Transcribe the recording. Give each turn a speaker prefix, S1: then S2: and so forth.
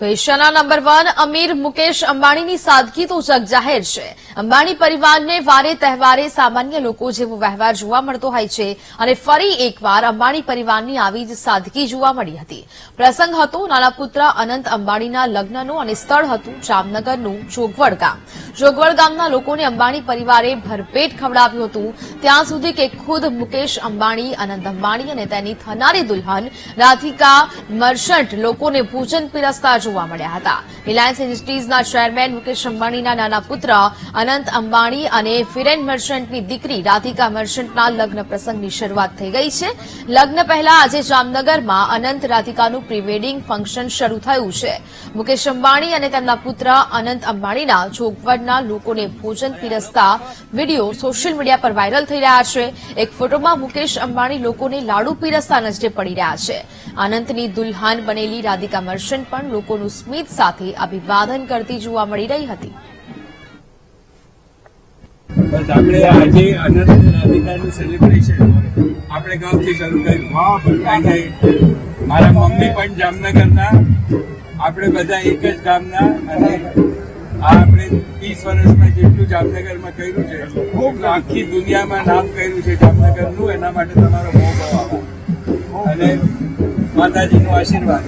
S1: તો એશિયાના નંબર 1 અમીર મુકેશ અંબાણીની સાદગી તો જગજાહેર છે। અંબાણી પરિવારને વારે તહેવારે સામાન્ય લોકો જેવો વ્યવહાર જોવા મળતો હોય છે અને ફરી એકવાર અંબાણી પરિવારની આવી જ સાદગી જોવા મળી હતી। પ્રસંગ હતો નાના પુત્ર અનંત અંબાણીના લગ્નનો અને સ્થળ હતું જામનગરનું જોગવડ ગામ। જોગવડ ગામના લોકોને અંબાણી પરિવારે ભરપેટ ખવડાવ્યું હતું। ત્યાં સુધી કે ખુદ મુકેશ અંબાણી, અનંત અંબાણી અને તેની થનારી દુલ્હન રાધિકા મર્ચન્ટ લોકોને ભોજન પીરસતા જોવા મળ્યા હતા। રિલાયન્સ ઇન્ડસ્ટ્રીઝના ચેરમેન મુકેશ અંબાણીના નાના પુત્ર અનંત અંબાણી અને ફિરેન મર્ચન્ટની દીકરી રાધિકા મર્ચન્ટના લગ્ન પ્રસંગની શરૂઆત થઈ ગઈ છે। લગ્ન પહેલા આજે જામનગરમાં અનંત રાધિકાનું પ્રી વેડિંગ ફંક્શન શરૂ થયું છે। મુકેશ અંબાણી અને તેમના પુત્ર અનંત અંબાણીના જોગવડના લોકોને ભોજન પીરસતા વિડીયો સોશિયલ મીડિયા પર વાયરલ થઈ રહ્યા છે। એક ફોટોમાં મુકેશ અંબાણી લોકોને લાડુ પીરસતા નજરે પડી રહ્યા છે। અનંતની દુલ્હન બનેલી રાધિકા મર્ચન્ટ પણ લોકોનું સ્મિત સાથે અભિવાદન કરતી જોવા મળી રહી હતી।
S2: બસ આપણે આજે અનંત રાધિકાનું સેલિબ્રેશન આપણે ગામથી શરૂ કર્યું। મારા મમ્મી પણ જામનગરના, આપણે બધા એક જ ગામના અને આ આપણે 30 વર્ષમાં જેટલું જામનગરમાં કર્યું છે એટલું આખી દુનિયામાં નામ કર્યું છે જામનગરનું। એના માટે તમારો બહુ બહુ આભાર અને માતાજીનો આશીર્વાદ।